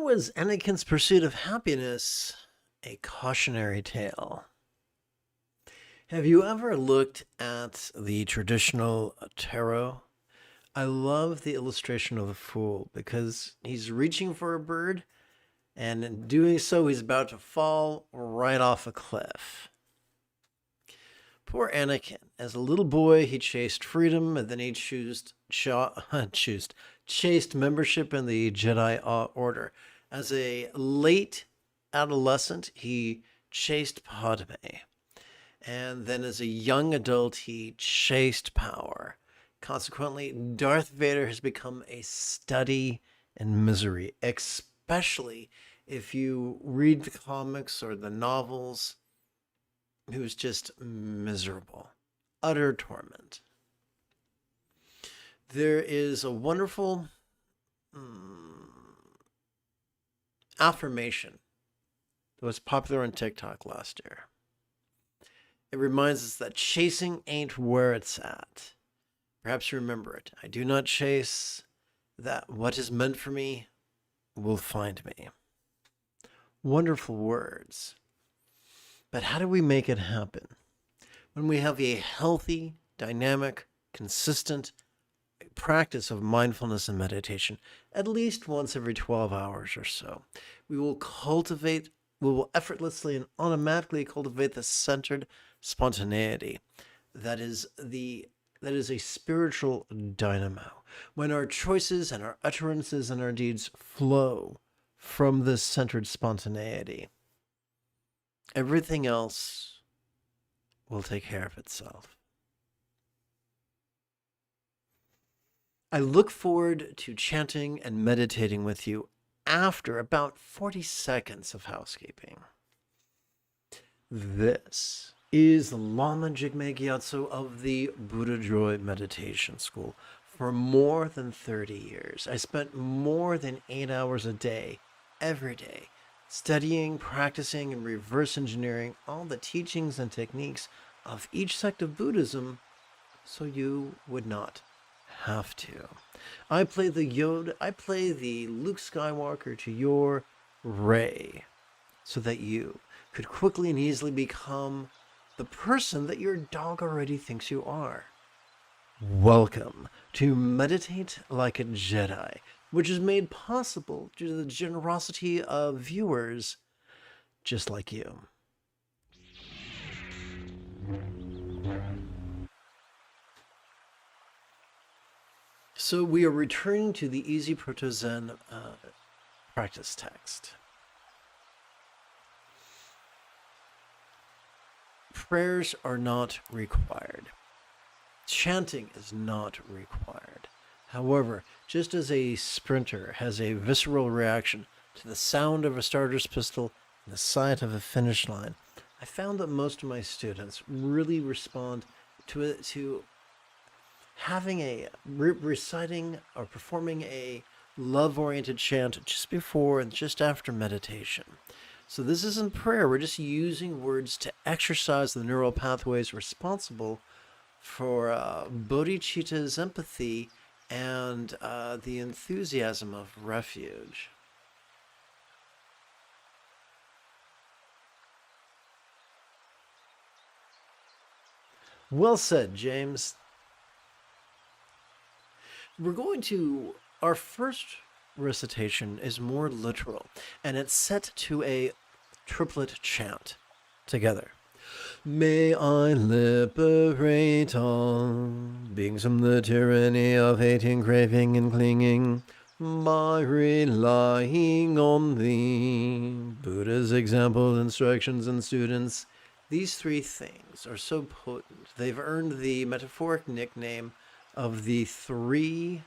was Anakin's pursuit of happiness a cautionary tale? Have you ever looked at the traditional tarot? I love the illustration of the fool because he's reaching for a bird, and in doing so, he's about to fall right off a cliff. Poor Anakin. As a little boy, he chased freedom, and then he chased membership in the Jedi Order. As a late adolescent, he chased Padme. And then as a young adult, he chased power. Consequently, Darth Vader has become a study in misery, especially if you read the comics or the novels. He was just miserable, utter torment. There is a wonderful affirmation that was popular on TikTok last year. It reminds us that chasing ain't where it's at. Perhaps you remember it. I do not chase, that what is meant for me will find me. Wonderful words. But how do we make it happen? When we have a healthy, dynamic, consistent practice of mindfulness and meditation, at least once every 12 hours or so, we will effortlessly and automatically cultivate the centered spontaneity that is a spiritual dynamo. When our choices and our utterances and our deeds flow from this centered spontaneity, everything else will take care of itself. I look forward to chanting and meditating with you after about 40 seconds of housekeeping. This is Lama Jigme Gyatso of the Buddha Joy Meditation School. For more than 30 years, I spent more than 8 hours a day, every day, studying, practicing, and reverse engineering all the teachings and techniques of each sect of Buddhism so you would not have to. I play the Luke Skywalker to your Rey so that you could quickly and easily become the person that your dog already thinks you are. Welcome to Meditate Like a Jedi, which is made possible due to the generosity of viewers just like you. So we are returning to the Easy Proto Zen practice text. Prayers are not required. Chanting is not required. However, just as a sprinter has a visceral reaction to the sound of a starter's pistol and the sight of a finish line, I found that most of my students really respond to having reciting or performing a love-oriented chant just before and just after meditation. So this isn't prayer. We're just using words to exercise the neural pathways responsible for bodhicitta's empathy and the enthusiasm of refuge. Well said, James. Our first recitation is more literal, and it's set to a triplet chant together. May I liberate all beings from the tyranny of hating, craving, and clinging by relying on thee. Buddha's example, instructions, and students. These three things are so potent, they've earned the metaphoric nickname of the three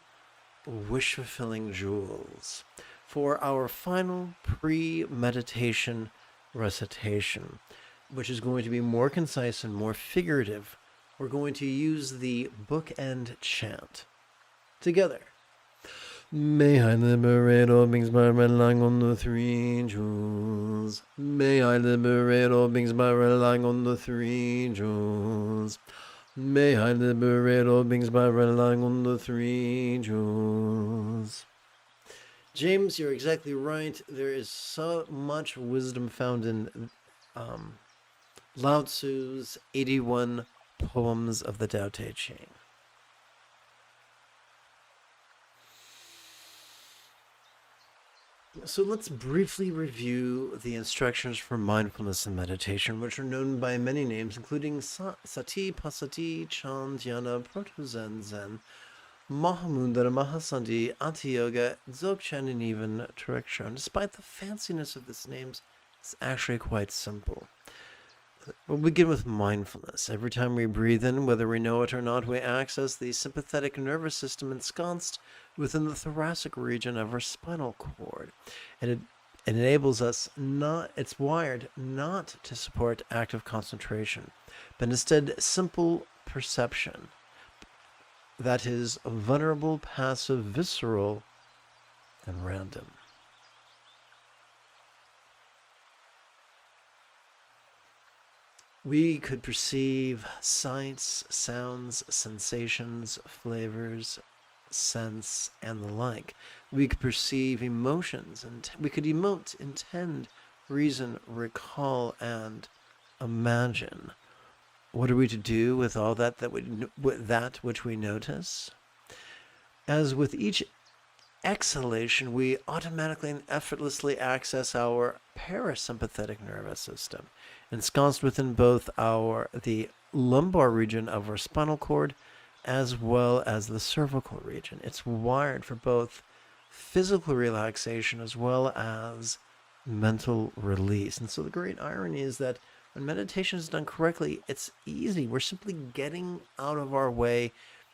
wish-fulfilling jewels. For our final pre-meditation recitation, which is going to be more concise and more figurative, we're going to use the bookend chant together. May I liberate all beings by relying on the three jewels. May I liberate all beings by relying on the three jewels. May I liberate all beings by relying on the three jewels. James, you're exactly right. There is so much wisdom found in Lao Tzu's 81 poems of the Tao Te Ching. So let's briefly review the instructions for mindfulness and meditation, which are known by many names, including Sati, Pasati, Chan, Dhyana, Proto-Zen, Zen, Mahamudra, Mahasati, Ati-Yoga, Dzogchen, and even Trekchon. Despite the fanciness of these names, it's actually quite simple. We'll begin with mindfulness. Every time we breathe in, whether we know it or not, we access the sympathetic nervous system ensconced within the thoracic region of our spinal cord. And it enables us it's wired not to support active concentration, but instead simple perception. That is vulnerable, passive, visceral, and random. We could perceive sights, sounds, sensations, flavors, scents, and the like. We could perceive emotions, and we could emote, intend, reason, recall, and imagine. What are we to do with all with that which we notice? As with each exhalation, we automatically and effortlessly access our parasympathetic nervous system, ensconced within both the lumbar region of our spinal cord as well as the cervical region. It's wired for both physical relaxation as well as mental release. And so the great irony is that when meditation is done correctly, it's easy. We're simply getting out of our way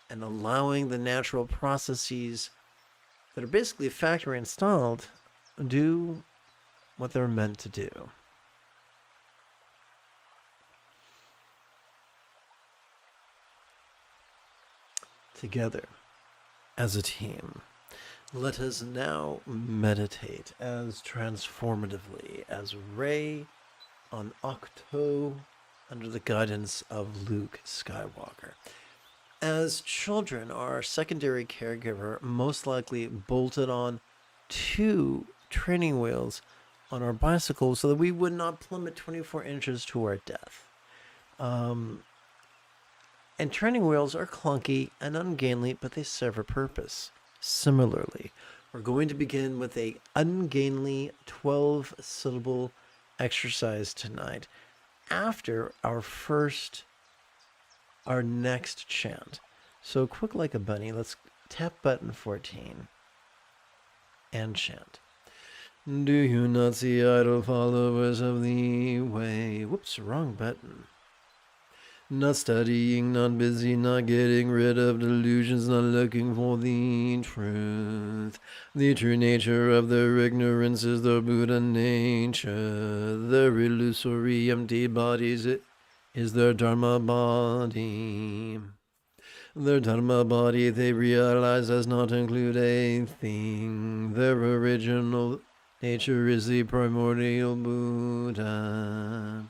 and allowing the natural processes that are basically factory installed do what they're meant to do. Together, as a team, let us now meditate as transformatively as Rey on Octo under the guidance of Luke Skywalker. As children, our secondary caregiver most likely bolted on 2 training wheels on our bicycle so that we would not plummet 24 inches to our death. And training wheels are clunky and ungainly, but they serve a purpose. Similarly, we're going to begin with a ungainly 12-syllable exercise tonight after our next chant. So quick like a bunny, let's tap button 14 and chant. Do you not see idle followers of the way? Whoops, wrong button. Not studying, not busy, not getting rid of delusions, not looking for the truth. The true nature of their ignorance is the Buddha nature. Their illusory empty bodies is their Dharma body. Their Dharma body they realize does not include a thing. Their original nature is the primordial Buddha.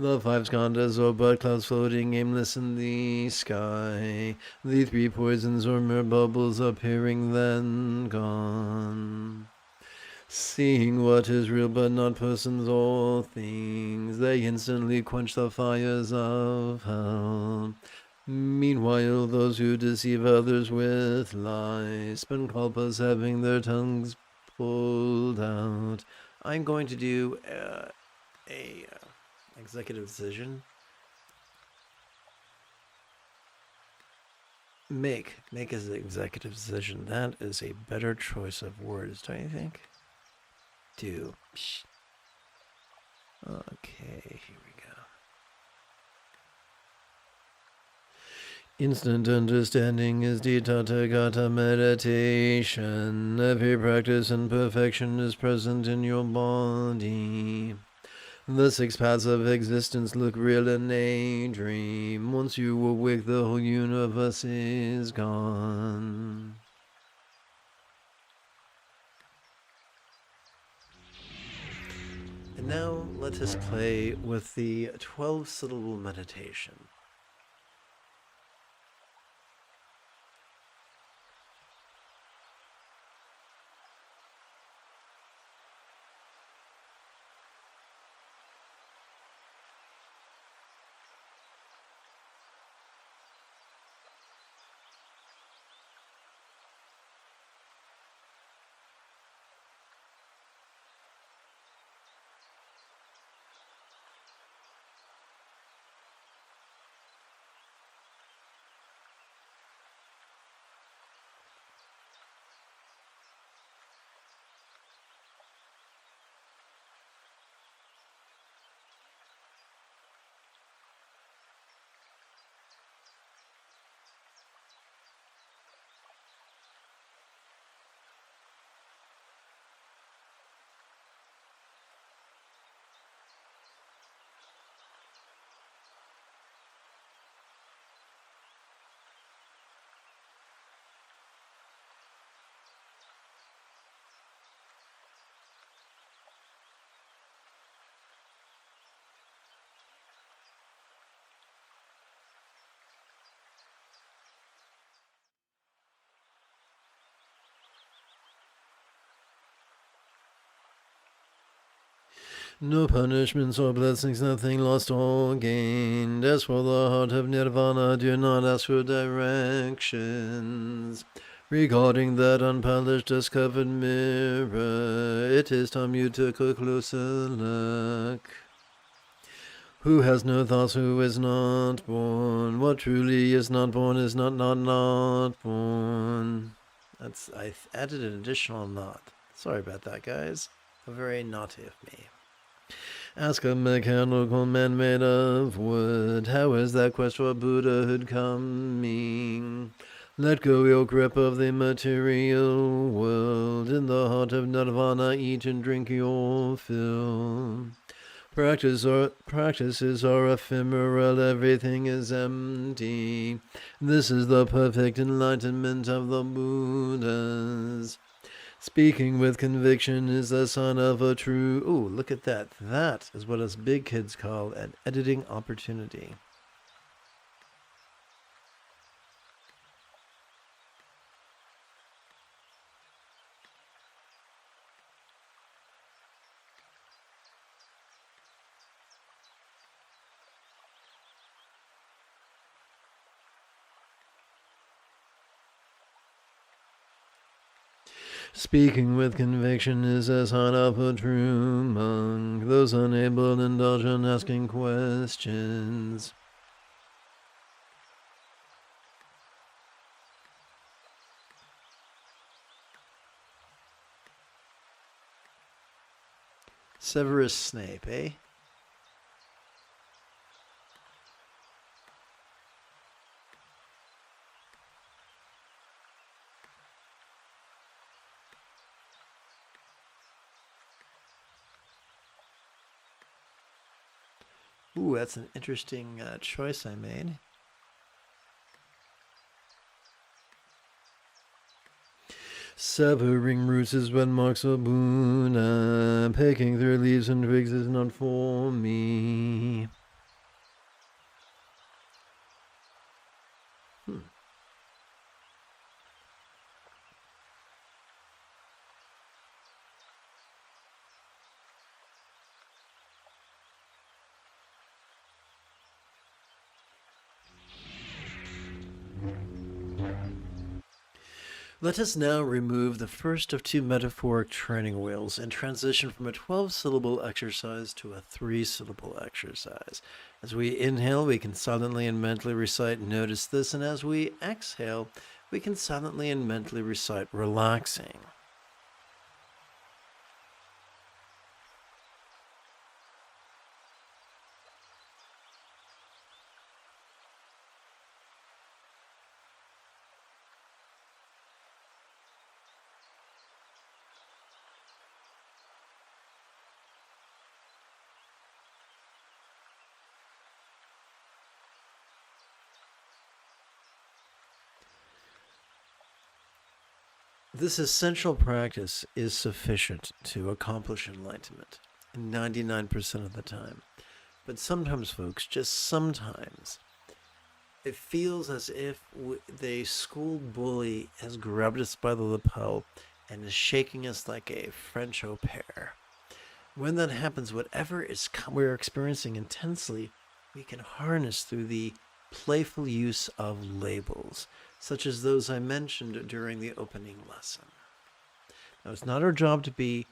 The 5 skandhas are but clouds floating aimless in the sky. The 3 poisons are mere bubbles appearing then gone. Seeing what is real but not persons or things, they instantly quench the fires of hell. Meanwhile, those who deceive others with lies spend kalpas having their tongues pulled out. I'm going to do a executive decision. Make as an executive decision. That is a better choice of words, don't you think? Do. Okay, here we go. Instant understanding is the Tathagata meditation. Every practice and perfection is present in your body. The 6 paths of existence look real in a dream. Once you awake, the whole universe is gone. And now let us play with the 12-syllable meditation. No punishments or blessings, nothing lost or gained. As for the heart of nirvana, do not ask for directions. Regarding that unpolished, discovered mirror, it is time you took a closer look. Who has no thoughts, who is not born? What truly is not born is not born. I added an additional not. Sorry about that, guys. Very naughty of me. Ask a mechanical man made of wood, how is that quest for Buddhahood coming? Let go your grip of the material world. In the heart of nirvana, eat and drink your fill. Practices are ephemeral, everything is empty. This is the perfect enlightenment of the Buddhas. Speaking with conviction is the sign of a true... Ooh, look at that. That is what us big kids call an editing opportunity. Speaking with conviction is a sign of a true monk. Those unable to indulge in asking questions. Severus Snape, eh? Ooh, that's an interesting choice I made. Severing roots is what marks a Buddha. Picking through leaves and twigs is not for me. Let us now remove the first of two metaphoric training wheels and transition from a 12-syllable exercise to a 3-syllable exercise. As we inhale, we can silently and mentally recite "notice this," and as we exhale, we can silently and mentally recite "relaxing." This essential practice is sufficient to accomplish enlightenment 99% of the time. But sometimes, folks, just sometimes, it feels as if the school bully has grabbed us by the lapel and is shaking us like a French au pair. When that happens, whatever we're experiencing intensely, we can harness through the playful use of labels, such as those I mentioned during the opening lesson. Now, it's not our job to be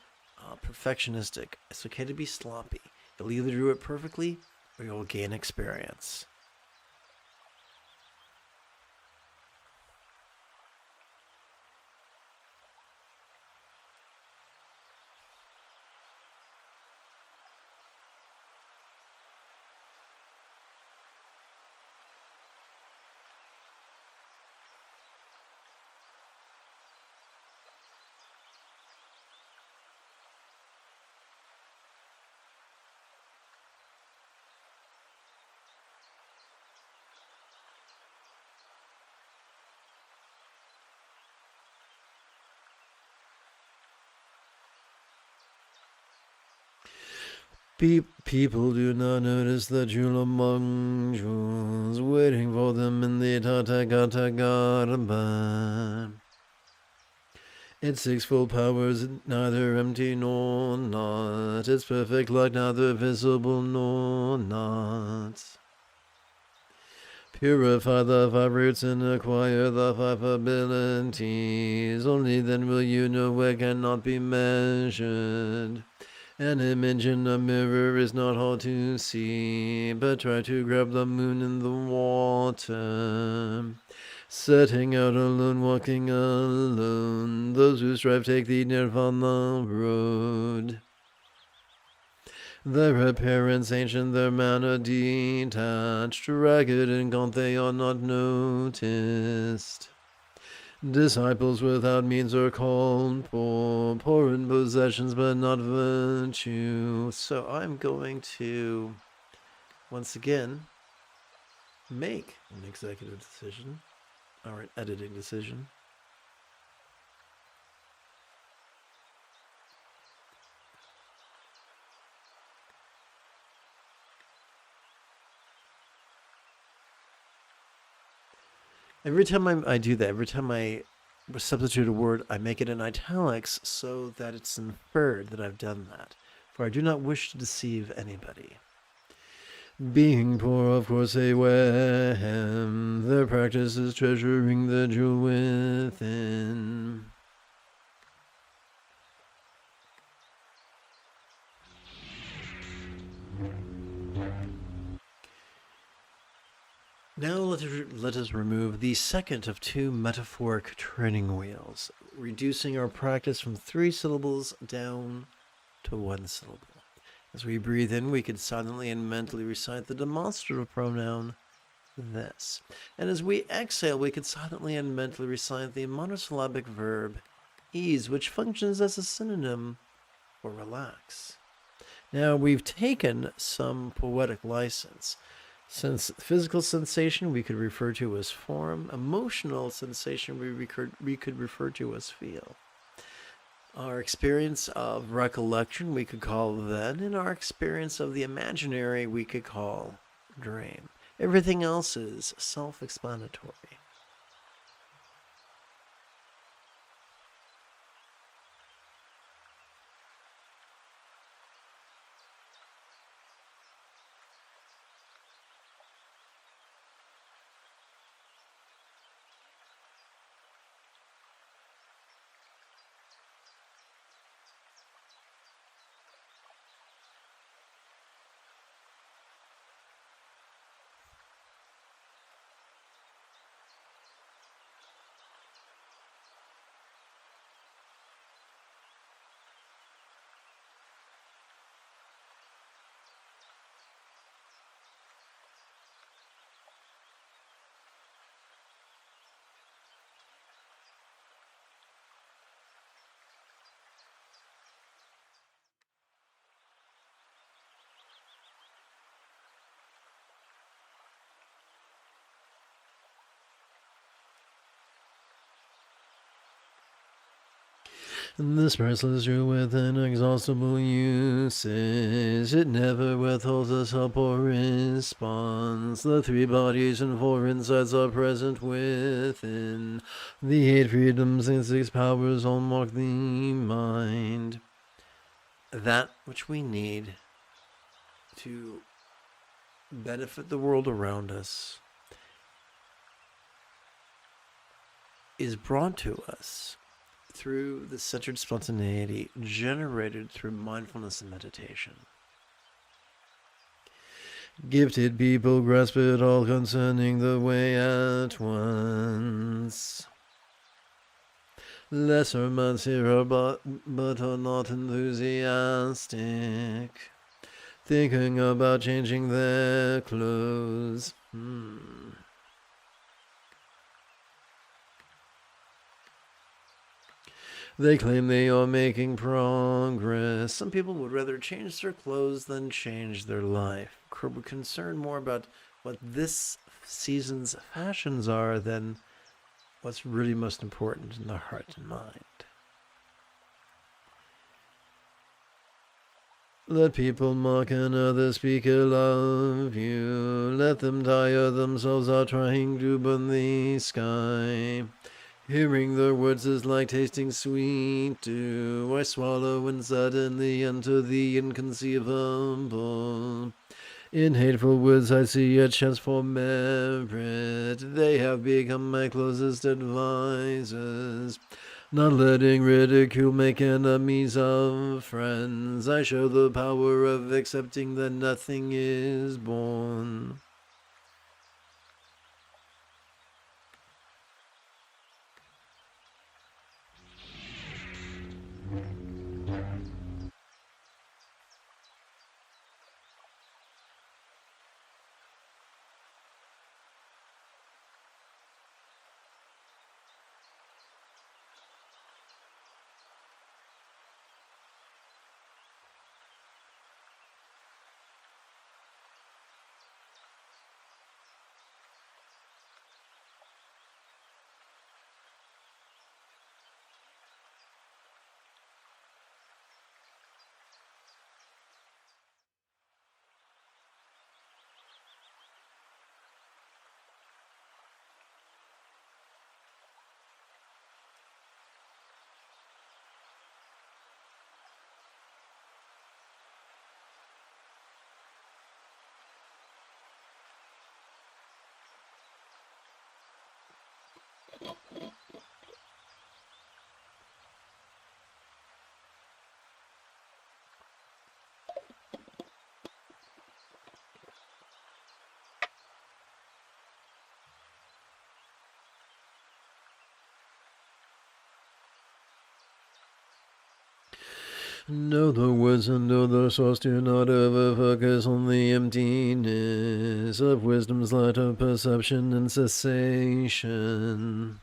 perfectionistic. It's okay to be sloppy. You'll either do it perfectly or you'll gain experience. People do not notice the jewel among jewels, waiting for them in the Tathagata garden. Its sixfold powers, neither empty nor not. Its perfect light, neither visible nor not. Purify the five roots and acquire the five abilities. Only then will you know what cannot be measured. An image in a mirror is not hard to see, but try to grab the moon in the water. Setting out alone, walking alone, those who strive take the nirvana road. Their appearance ancient, their manner detached, ragged and gaunt, they are not noticed. Disciples without means are called poor, poor in possessions but not virtue. So I'm going to, once again, make an executive decision, or an editing decision. Every time I do that, every time I substitute a word, I make it in italics so that it's inferred that I've done that, for I do not wish to deceive anybody. Being poor, of course, they wem. Their practice is treasuring the jewel within. Now let us remove the second of two metaphoric training wheels, reducing our practice from 3 syllables down to 1 syllable. As we breathe in, we can silently and mentally recite the demonstrative pronoun this. And as we exhale, we can silently and mentally recite the monosyllabic verb ease, which functions as a synonym for relax. Now, we've taken some poetic license. Since physical sensation we could refer to as form, emotional sensation we could refer to as feel. Our experience of recollection we could call then, and our experience of the imaginary we could call dream. Everything else is self-explanatory. This priceless jewel with inexhaustible uses, it never withholds us help or response. The 3 bodies and 4 insides are present within. The 8 freedoms and 6 powers all mark the mind. That which we need to benefit the world around us is brought to us through the centered spontaneity generated through mindfulness and meditation. Gifted people grasp it all concerning the way at once. Lesser minds hear but are not enthusiastic, thinking about changing their clothes. They claim they are making progress. Some people would rather change their clothes than change their life. We're concerned more about what this season's fashions are than what's really most important in the heart and mind. Let people mock and others speak ill of you. Let them tire themselves out trying to burn the sky. Hearing their words is like tasting sweet dew. I swallow and suddenly enter the inconceivable. In hateful words I see a chance for merit. They have become my closest advisors. Not letting ridicule make enemies of friends. I show the power of accepting that nothing is born. Know the words and know the source. Do not ever focus on the emptiness of wisdom's light of perception and cessation.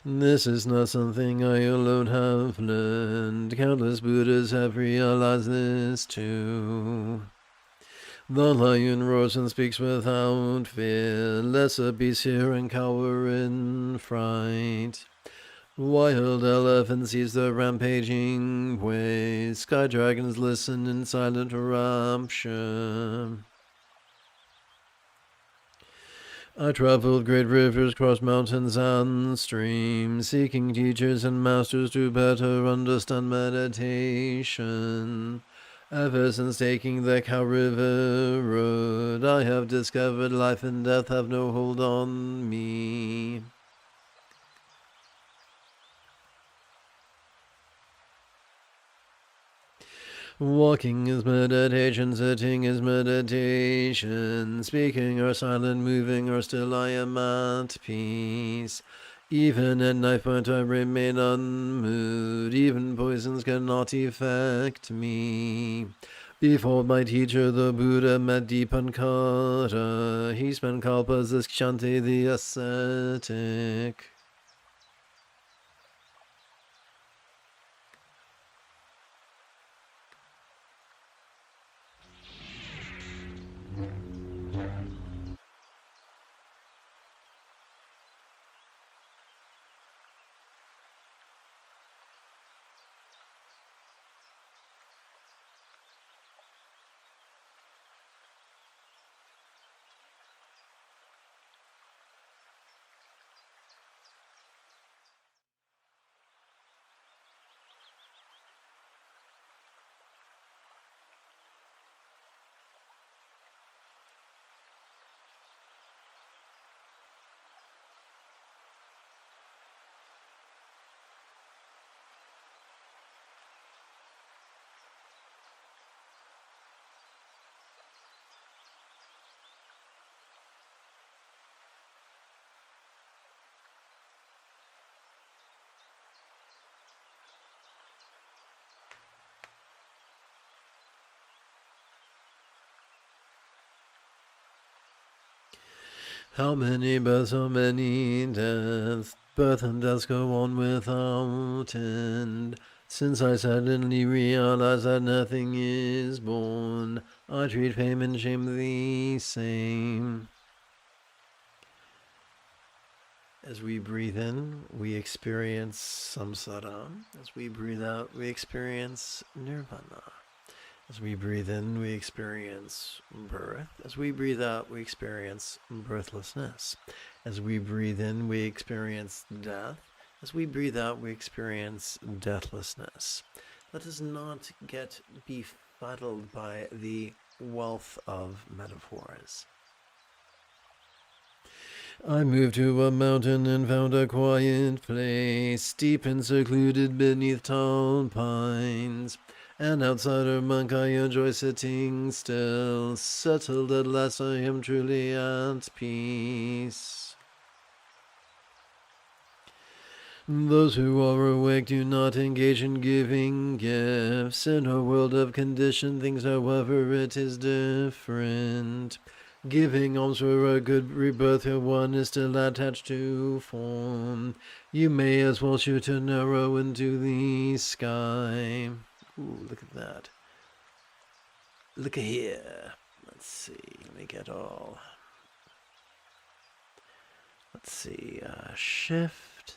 This is not something I alone have learned. Countless Buddhas have realized this too. The lion roars and speaks without fear. Lesser beasts hear and cower in fright. Wild elephants seize the rampaging ways. Sky dragons listen in silent rapture. I traveled great rivers, crossed mountains and streams, seeking teachers and masters to better understand meditation. Ever since taking the Cow River Road, I have discovered life and death have no hold on me. Walking is meditation, sitting is meditation, speaking or silent, moving or still, I am at peace. Even at knife point I remain unmoved, even poisons cannot affect me. Before my teacher the Buddha met Dipankara, he spent kalpas as Kshanti the ascetic. How many births, so many deaths? Birth and death go on without end. Since I suddenly realize that nothing is born, I treat fame and shame the same. As we breathe in, we experience samsara. As we breathe out, we experience nirvana. As we breathe in, we experience birth. As we breathe out, we experience birthlessness. As we breathe in, we experience death. As we breathe out, we experience deathlessness. Let us not get befuddled by the wealth of metaphors. I moved to a mountain and found a quiet place, deep and secluded beneath tall pines. An outsider monk, I enjoy sitting still, settled at last, I am truly at peace. Those who are awake do not engage in giving gifts. In a world of conditioned things, however, it is different. Giving alms for a good rebirth where one is still attached to form. You may as well shoot an arrow into the sky. Ooh, look at that. Look at here. Let's see. Let me get all. Let's see. Shift.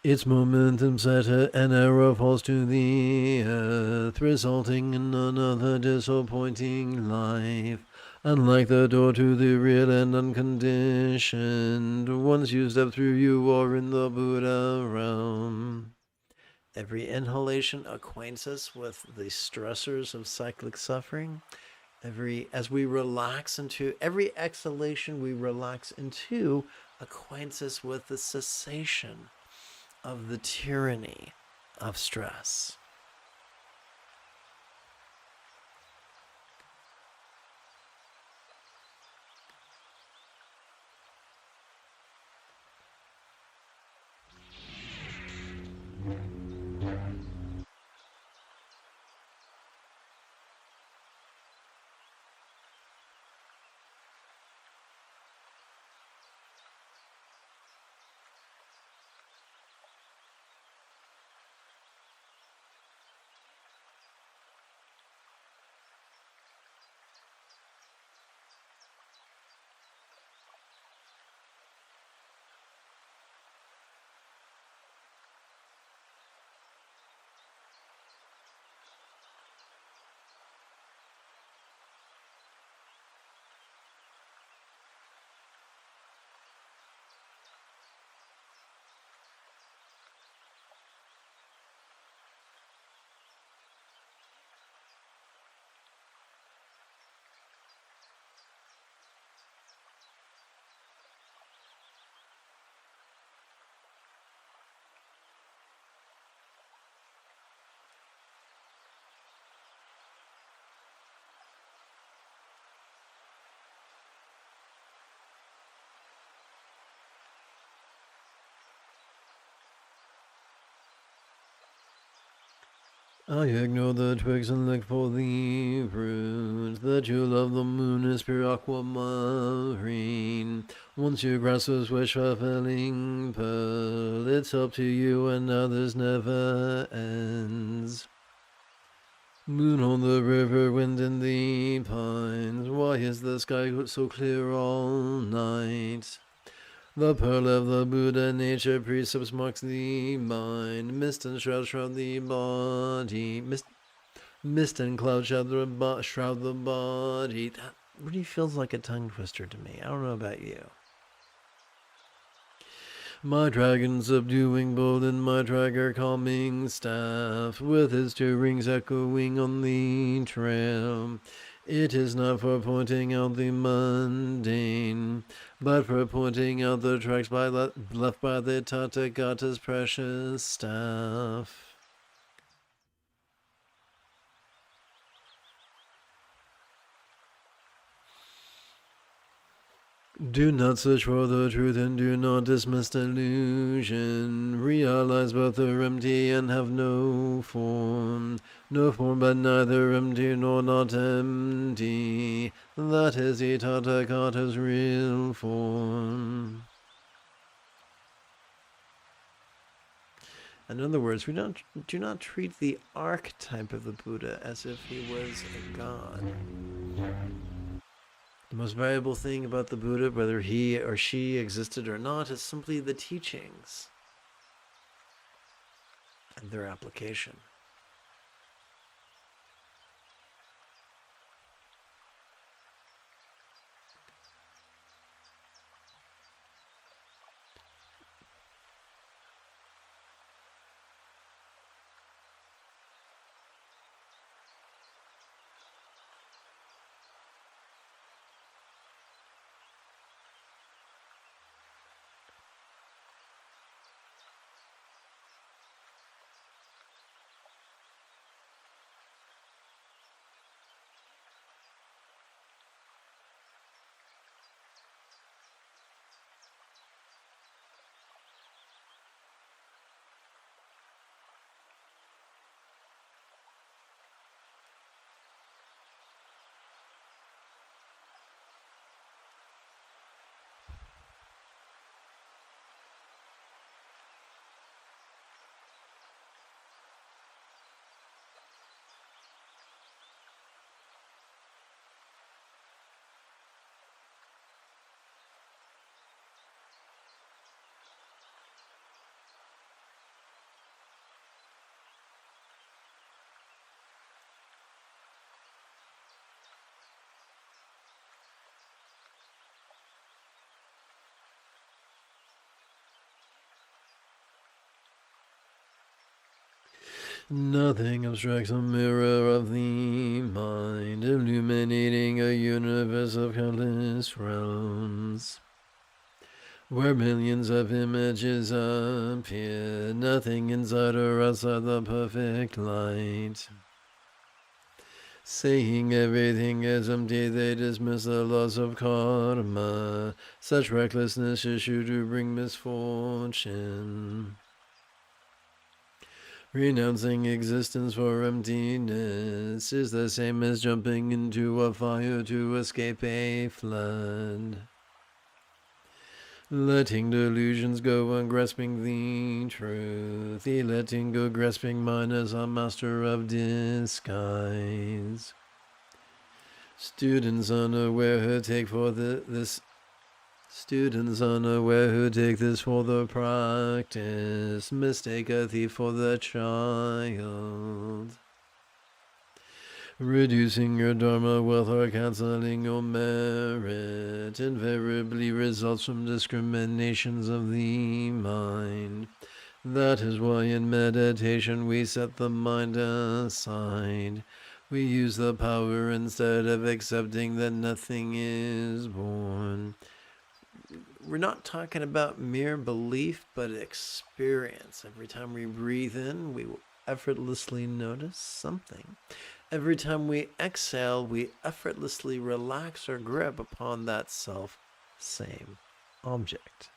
Its momentum set, an arrow falls to the earth, resulting in another disappointing life. Unlike the door to the real and unconditioned, once you step through, you are in the Buddha realm. Every inhalation acquaints us with the stressors of cyclic suffering. As we relax into every exhalation, we relax into acquaints us with the cessation of the tyranny of stress. I ignore the twigs and look for the fruit. The jewel of the moon is pure aquamarine. Once you grasp this wish-fulfilling pearl, it's up to you and others never ends. Moon on the river, wind in the pines. Why is the sky so clear all night? The pearl of the Buddha nature precepts marks the mind. Mist and shroud the body. Mist and cloud shroud the body. That really feels like a tongue twister to me. I don't know about you. My dragon subduing bold and my dragger calming staff, with his two rings echoing on the trail. It is not for pointing out the mundane, but for pointing out the tracks left by the Tathagata's precious staff. Do not search for the truth and do not dismiss delusion. Realize both are empty and have no form. No form but neither empty nor not empty. That is the Tathagata's real form. In other words, we do not treat the archetype of the Buddha as if he was a god. The most valuable thing about the Buddha, whether he or she existed or not, is simply the teachings and their application. Nothing obstructs a mirror of the mind, illuminating a universe of countless realms, where millions of images appear, nothing inside or outside the perfect light. Saying everything is empty, they dismiss the laws of karma. Such recklessness is sure to bring misfortune. Renouncing existence for emptiness is the same as jumping into a fire to escape a flood. Letting delusions go and grasping the truth. The letting go, grasping mind as a master of disguise. Students unaware who take for this for the practice, mistake a thief for the child. Reducing your dharma wealth or cancelling your merit invariably results from discriminations of the mind. That is why in meditation we set the mind aside. We use the power instead of accepting that nothing is born. We're not talking about mere belief, but experience. Every time we breathe in, we will effortlessly notice something. Every time we exhale, we effortlessly relax our grip upon that self-same object.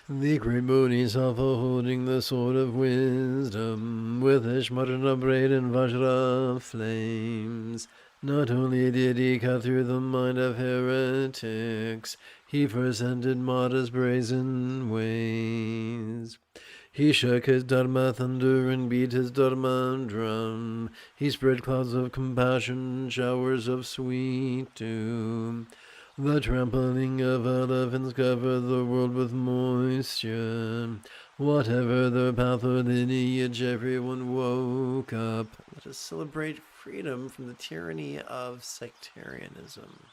The great Bodhisattva holding the sword of wisdom, with his Ishmarana braid and Vajra flames, Not only did he cut through the mind of heretics, he presented modest brazen ways. He shook his Dharma thunder and beat his Dharma drum. He spread clouds of compassion, showers of sweet dew. The trampling of elephants covered the world with moisture. Whatever their path or lineage, everyone woke up. Let us celebrate freedom from the tyranny of sectarianism.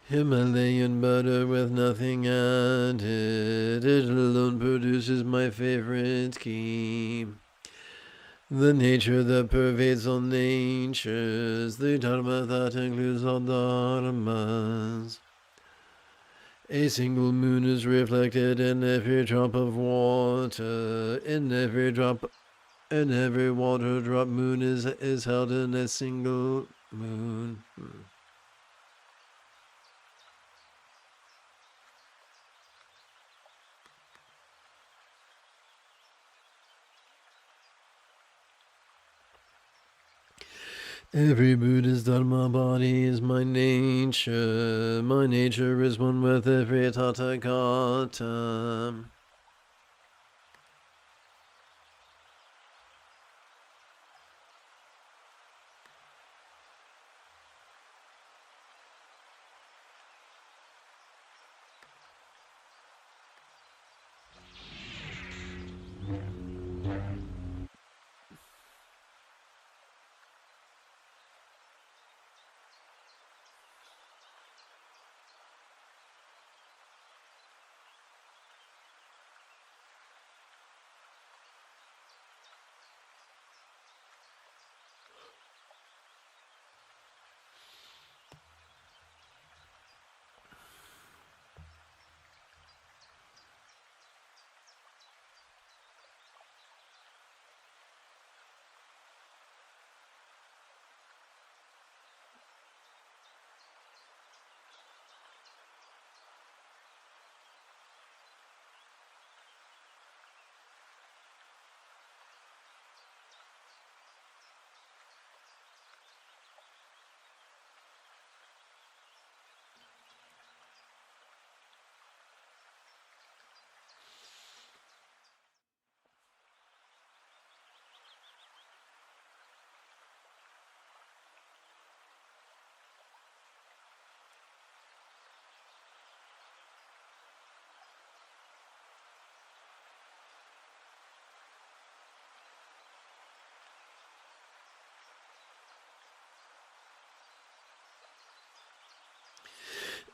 Himalayan butter with nothing added, it alone produces my favorite ghee. The nature that pervades all natures, the Dharma that includes all Dharmas. A single moon is reflected in every drop of water, in every water drop moon is held in a single moon. Every Buddhist Dharma body is my nature. My nature is one with every Tathagata.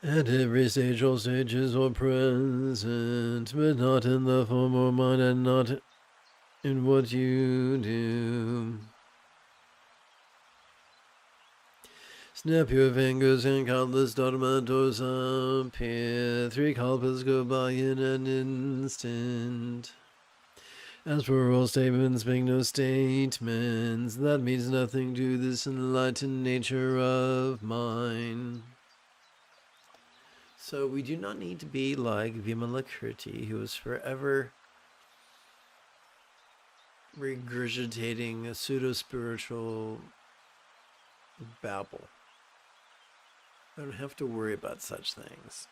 At every stage, all stages are present, but not in the form or mind and not in what you do. Snap your fingers and countless Dharma doors appear. 3 kalpas go by in an instant. As for all statements, make no statements. That means nothing to this enlightened nature of mine. So we do not need to be like Vimalakirti, who is forever regurgitating a pseudo-spiritual babble. I don't have to worry about such things.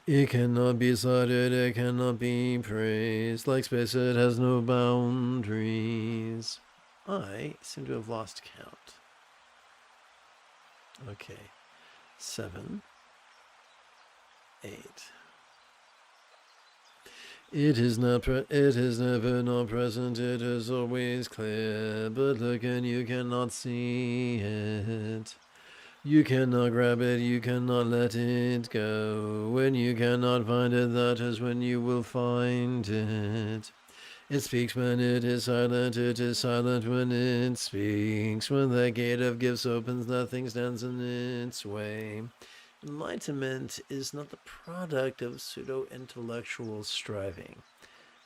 It cannot be cited, it cannot be praised. Like space, it has no boundaries. I seem to have lost count. Okay. 7, 8. It is never not present, it is always clear. But look and you cannot see it. You cannot grab it, you cannot let it go. When you cannot find it, that is when you will find it. It speaks when it is silent when it speaks. When the gate of gifts opens, nothing stands in its way. Enlightenment is not the product of pseudo-intellectual striving.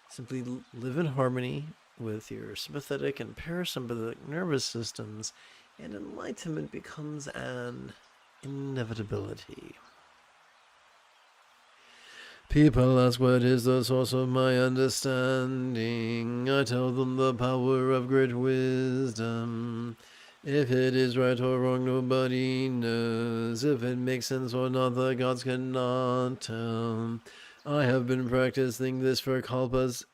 Simply live in harmony with your sympathetic and parasympathetic nervous systems, and enlightenment becomes an inevitability. People ask what is the source of my understanding. I tell them the power of great wisdom. If it is right or wrong, nobody knows. If it makes sense or not, the gods cannot tell. I have been practicing this for kalpas.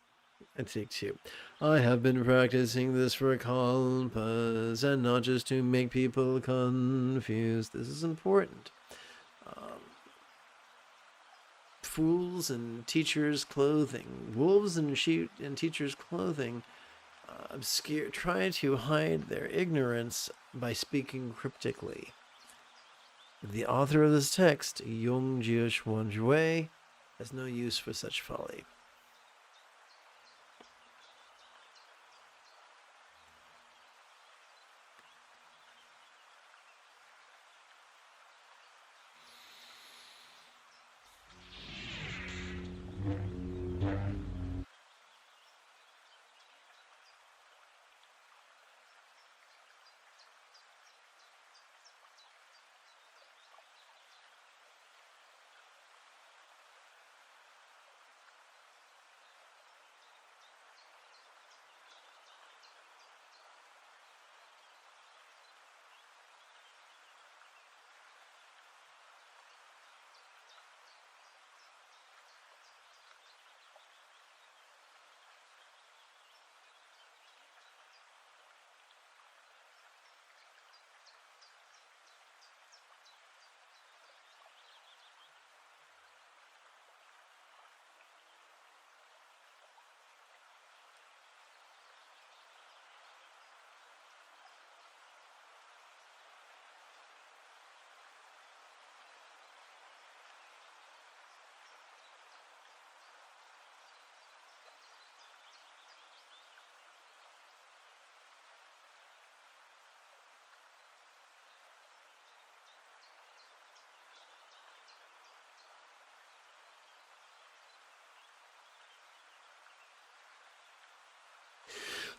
I take two. I have been practicing this for kalpas, and not just to make people confused. This is important. Fools in teachers' clothing, wolves in sheep in teachers' clothing, try to hide their ignorance by speaking cryptically. The author of this text, Yong Jia Xuanjue, has no use for such folly.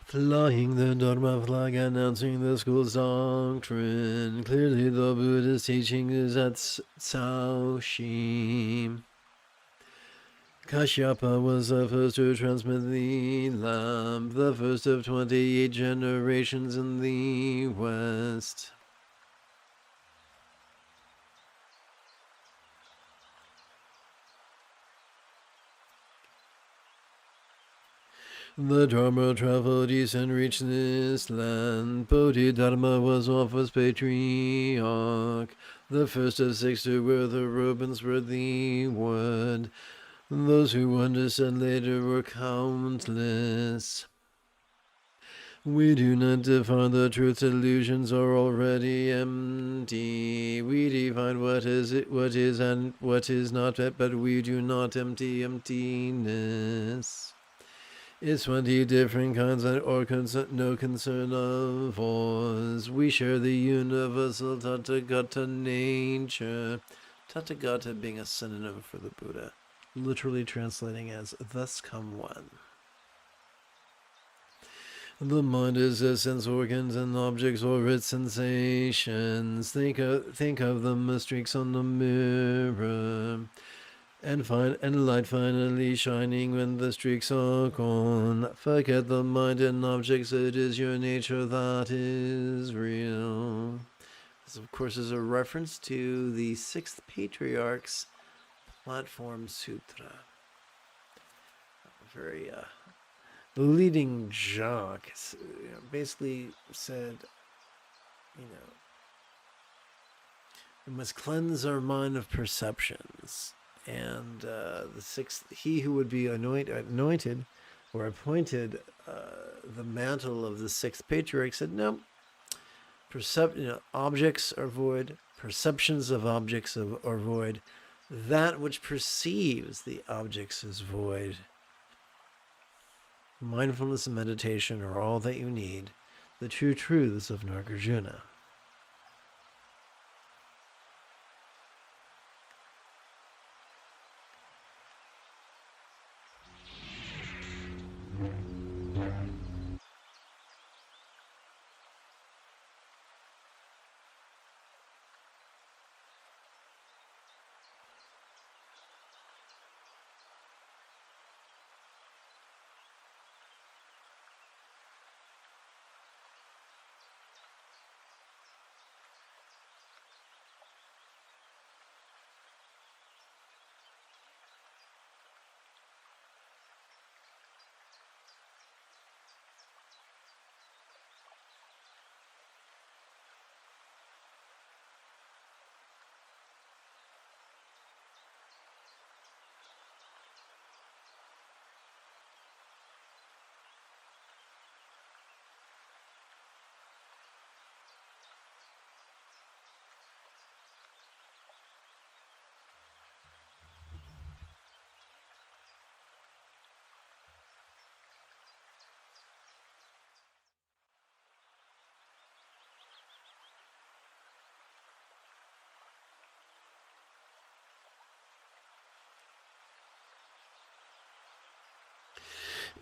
Flying the Dharma flag, announcing the school's doctrine. Clearly the Buddha's teaching is at Cao Shi. Kashyapa was the first to transmit the lamp, the first of 28 generations in the West. The Dharma traveled east and reached this land. Bodhidharma was Alpha's patriarch, the first of 6 to wear the robe and spread the word. Those who understood later were countless. We do not define the truth. Illusions are already empty. We define what is and what is not, but we do not empty emptiness. It's 20 different kinds or no concern of ours. We share the universal Tathagata nature. Tathagata being a synonym for the Buddha, literally translating as thus come one. The mind is a sense organs and objects or its sensations. Think of them as streaks on the mirror. And light finally shining when the streaks are gone. Forget the mind and objects, it is your nature that is real. This, of course, is a reference to the 6th Patriarch's Platform Sutra. Very leading jock basically said, we must cleanse our mind of perceptions. And the 6th, he who would be anointed or appointed the mantle of the 6th Patriarch said, no, objects are void, perceptions of objects are void, that which perceives the objects is void. mindfulness and meditation are all that you need, the true truths of Nagarjuna.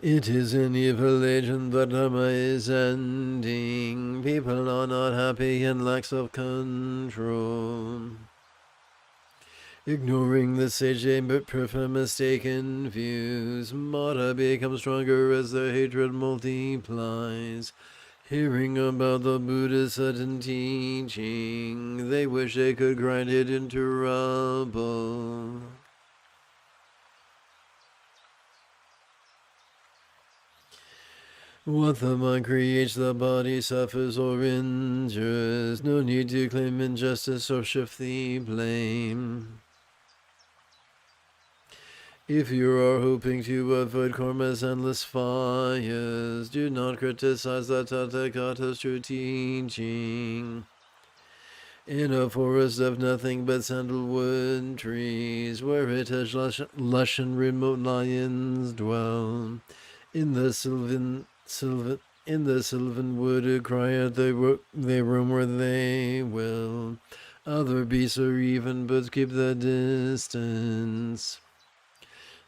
It is an evil legend that Lama is ending. People are not happy and lack self-control. Ignoring the sage, they but prefer mistaken views. Mara becomes stronger as their hatred multiplies. Hearing about the Buddha's sudden teaching, they wish they could grind it into rubble. What the mind creates, the body suffers or injures. No need to claim injustice or shift the blame. If you are hoping to avoid karma's endless fires, do not criticize the Tathagata's true teaching. In a forest of nothing but sandalwood trees, where it has lush and remote lions dwell, in the sylvan wood crieth they roam where they will. Other beasts are even, but keep the distance.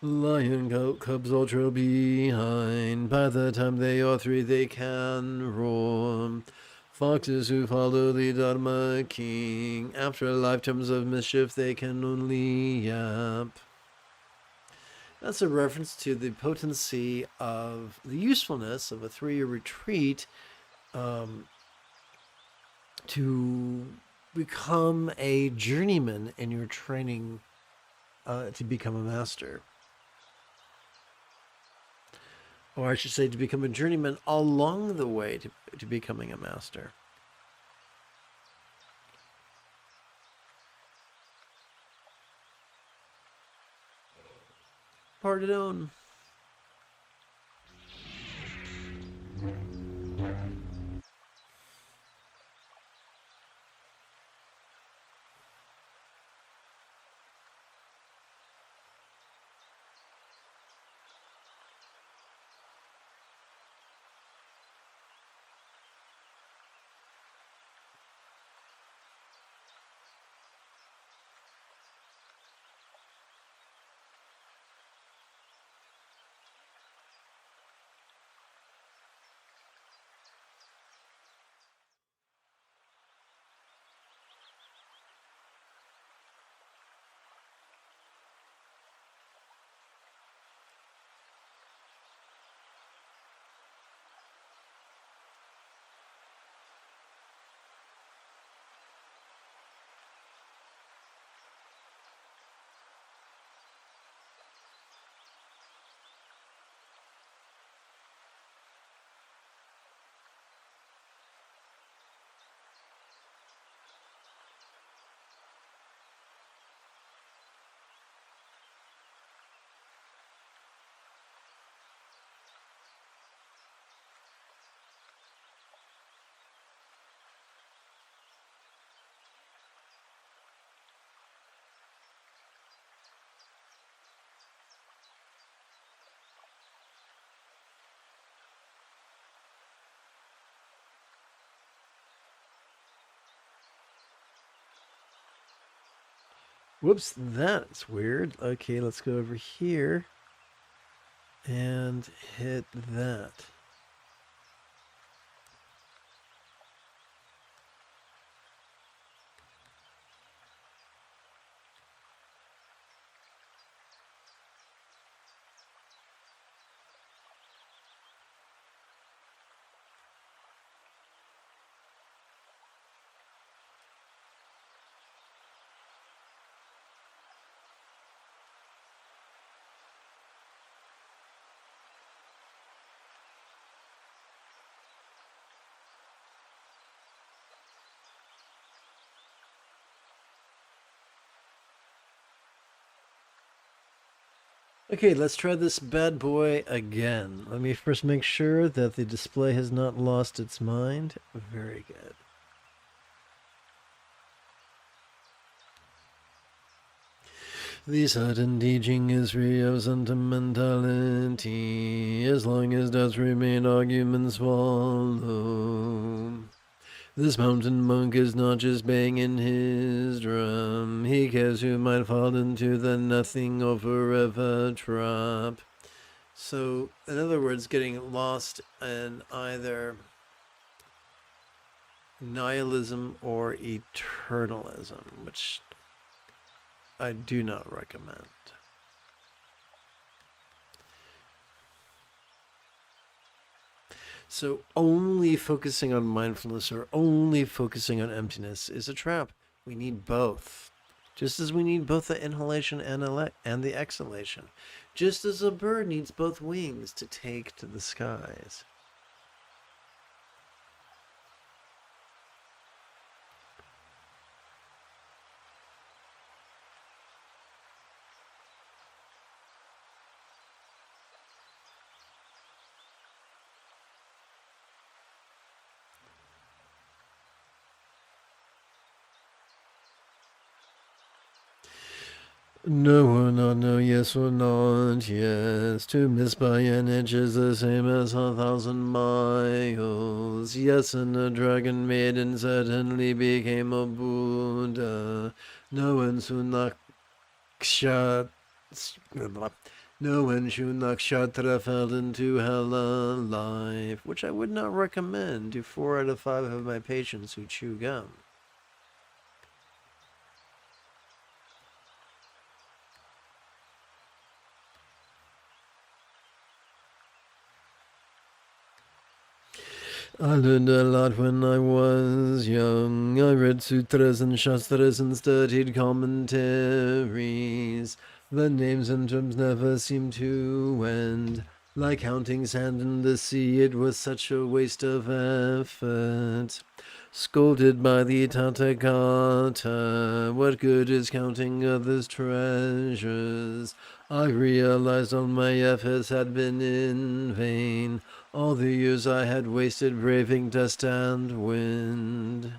Lion cubs all trail behind. By the time they are 3, they can roar. Foxes who follow the Dharma king. After lifetimes of mischief, they can only yap. That's a reference to the potency of the usefulness of a 3-year retreat to become a journeyman in your training to become a master. Or I should say to become a journeyman along the way to becoming a master. Pardon. Whoops, that's weird. Okay, let's go over here and hit that. Okay, let's try this bad boy again. Let me first make sure that the display has not lost its mind. Very good. The sudden teaching is free of sentimentality, as long as doubts remain arguments follow. This mountain monk is not just banging his drum. He cares who might fall into the nothing or forever trap. So, in other words, getting lost in either nihilism or eternalism, which I do not recommend. So only focusing on mindfulness or only focusing on emptiness is a trap. We need both. Just as we need both the inhalation and the exhalation. Just as a bird needs both wings to take to the skies. No or not, no, yes or not, yes. To miss by an inch is the same as 1,000 miles. Yes, and a dragon maiden certainly became a Buddha. No one Sunaksha... No one Shunakshatra fell into hell alive, which I would not recommend to 4 out of 5 of my patients who chew gum. I learned a lot when I was young. I read sutras and shastras and studied commentaries. The names and terms never seemed to end. Like counting sand in the sea, it was such a waste of effort. Scolded by the Tathagata, what good is counting others' treasures? I realized all my efforts had been in vain. All the years I had wasted braving dust and wind.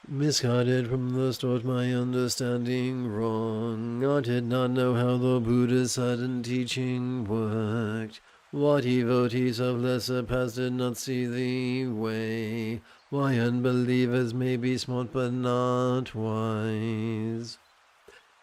Misguided from the start, my understanding wrong. I did not know how the Buddha's sudden teaching worked. What devotees of lesser past did not see the way. Why unbelievers may be smart but not wise.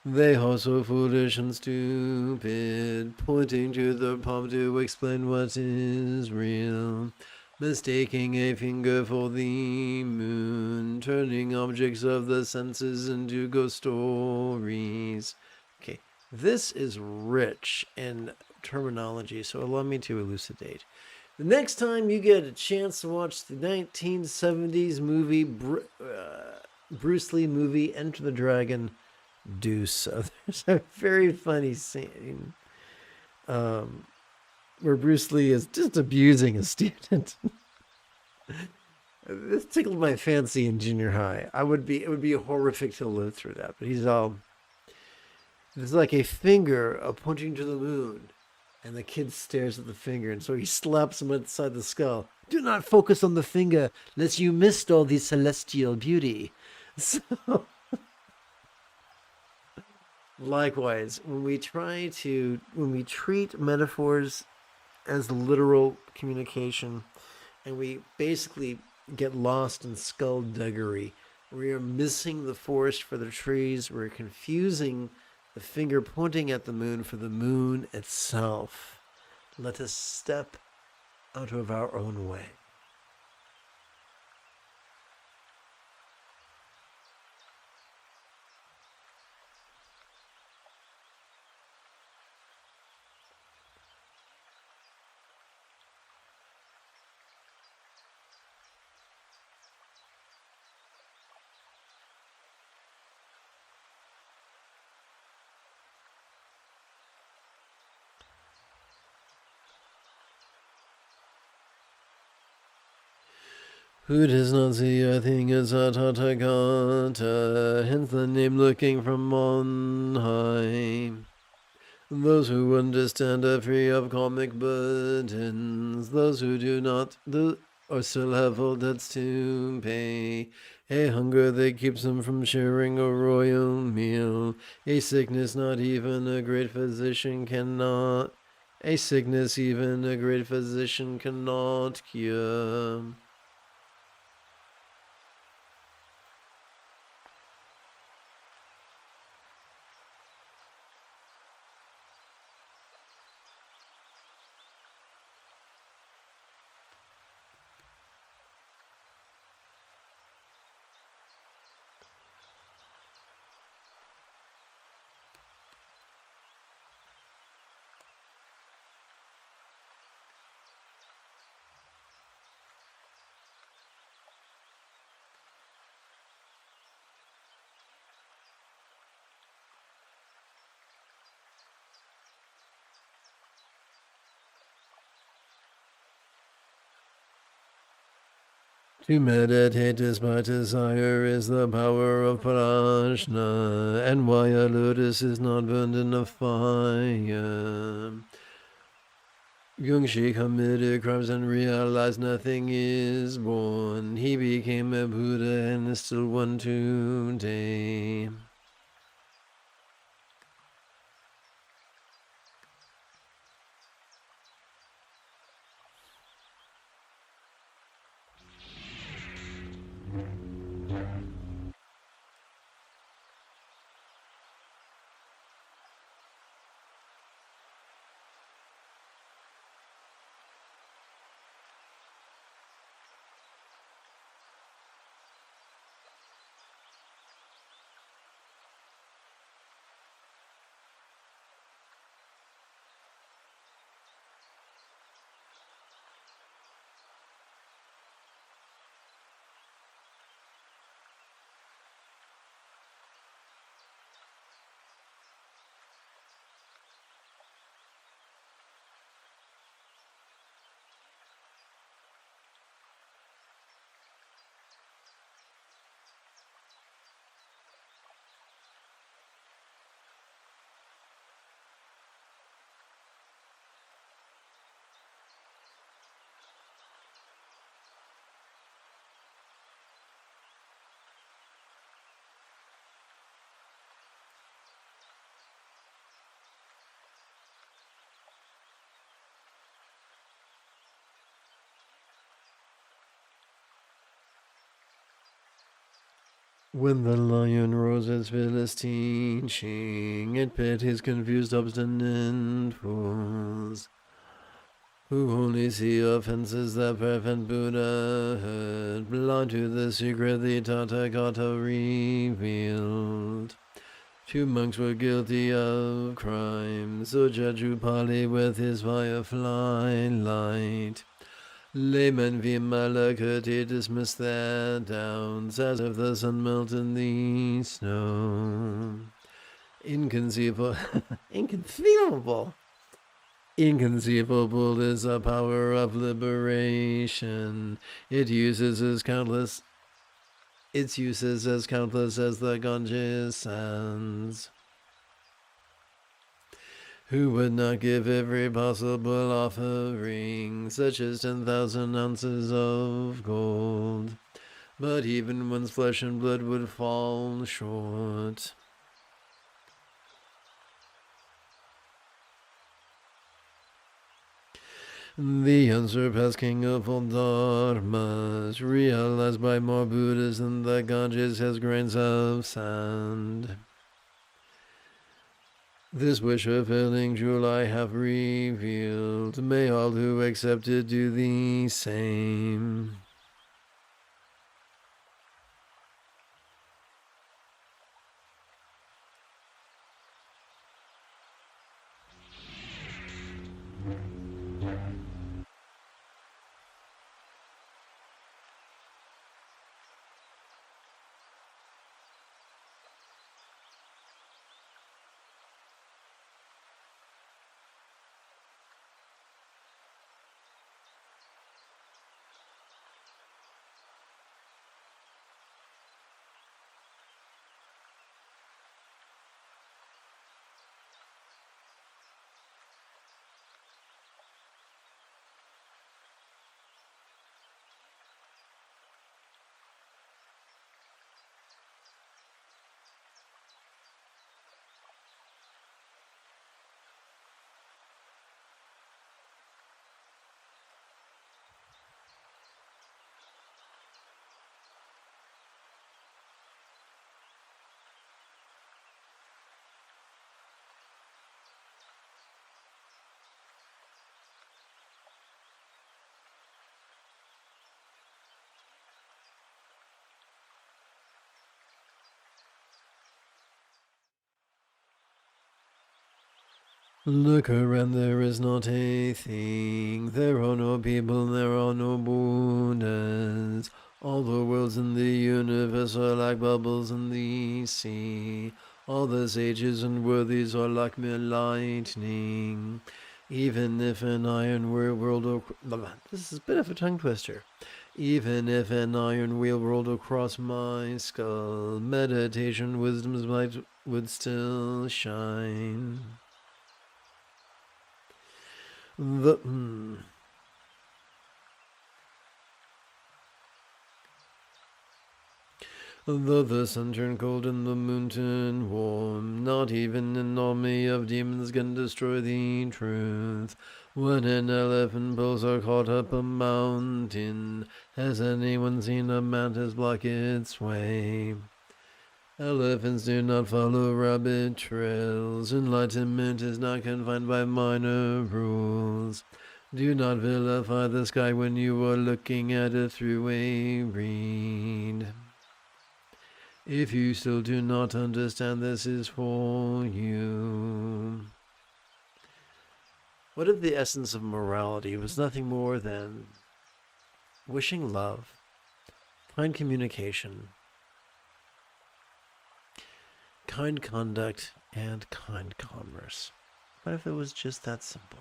They are so foolish and stupid, pointing to the palm to explain what is real, mistaking a finger for the moon, turning objects of the senses into ghost stories. Okay, this is rich in terminology, so allow me to elucidate. The next time you get a chance to watch the 1970s movie, Bruce Lee movie, Enter the Dragon, do so. There's a very funny scene where Bruce Lee is just abusing a student. This tickled my fancy in junior high. It would be horrific to live through that. But there's like a finger pointing to the moon, and the kid stares at the finger, and so he slaps him inside the skull. Do not focus on the finger, lest you missed all the celestial beauty. So, likewise, when we treat metaphors as literal communication, and we basically get lost in skullduggery, we are missing the forest for the trees, we're confusing the finger pointing at the moon for the moon itself. Let us step out of our own way. Who does not see a thing as a tathagata, hence the name looking from on high. Those who understand are free of karmic burdens. Those who do not or still have full debts to pay. A hunger that keeps them from sharing a royal meal. A sickness not even a great physician cannot. A sickness even a great physician cannot cure. To meditate despite desire is the power of prajna, and why a lotus is not burned in a fire. Yungshi committed crimes and realized nothing is born. He became a Buddha and is still one today. When the lion rose as Philistine teaching, it pit his confused obstinate fools, who only see offenses that perfect Buddha heard, blind to the secret the Tathagata revealed. 2 monks were guilty of crime, so Judge Pali with his firefly light. Laymen Vimalakati dismissed their doubts as if the sun melted in the snow. Inconceivable. Inconceivable. Inconceivable is the power of liberation. Its uses as countless as the Ganges sands. Who would not give every possible offering, such as 10,000 ounces of gold? But even one's flesh and blood would fall short. The unsurpassed king of all dharmas, realized by more Buddhas than the Ganges has grains of sand. This wish-fulfilling jewel I have revealed. May all who accept it do the same. Look around, there is not a thing. There are no people, there are no Buddhas. All the worlds in the universe are like bubbles in the sea. All the sages and worthies are like mere lightning. Even if an iron world... This is a bit of a tongue twister. Even if an iron wheel rolled across my skull, meditation wisdom's light would still shine. Though the sun turned cold and the moon turned warm, not even an army of demons can destroy the truth. When an elephant pulls are caught up a mountain, has anyone seen a mantis block its way? Elephants do not follow rabbit trails. Enlightenment is not confined by minor rules. Do not vilify the sky when you are looking at it through a reed. If you still do not understand, this is for you. What if the essence of morality was nothing more than wishing love, kind communication, kind conduct, and kind commerce? What if it was just that simple?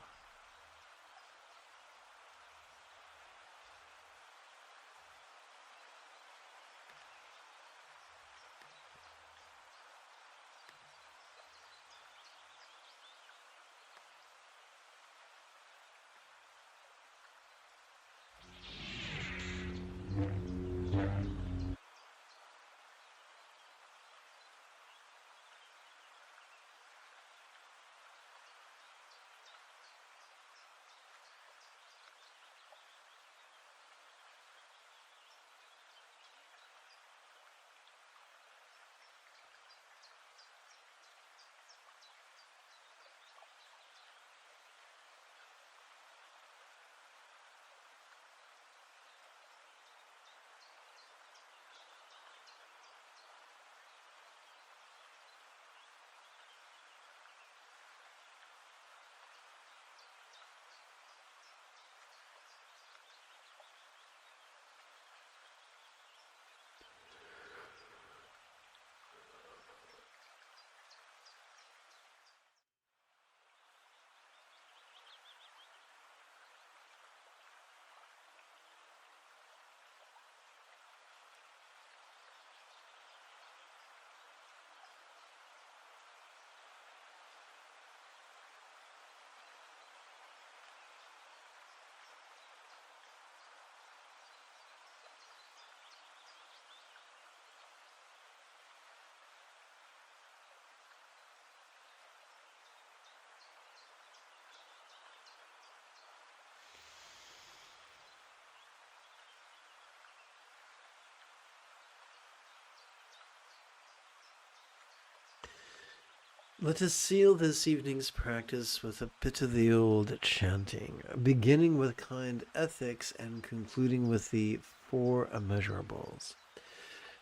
Let us seal this evening's practice with a bit of the old chanting, beginning with kind ethics and concluding with the four immeasurables.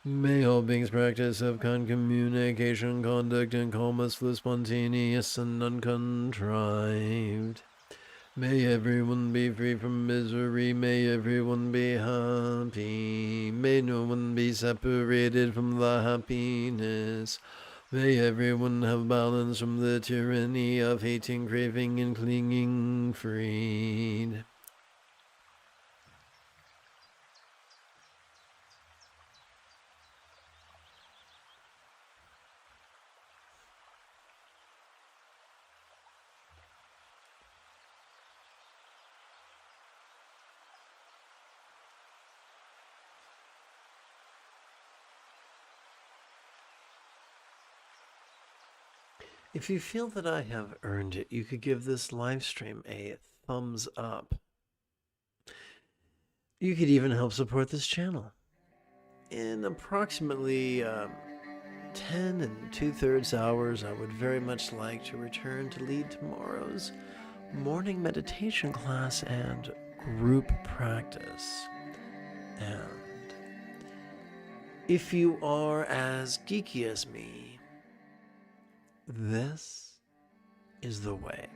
May all beings practice of kind communication, conduct, and calmness flow spontaneous and uncontrived. May everyone be free from misery. May everyone be happy. May no one be separated from the happiness. May everyone have balance from the tyranny of hating, craving, and clinging, freed. If you feel that I have earned it, you could give this live stream a thumbs up. You could even help support this channel. In approximately 10 and 2/3 hours, I would very much like to return to lead tomorrow's morning meditation class and group practice. And if you are as geeky as me, this is the way.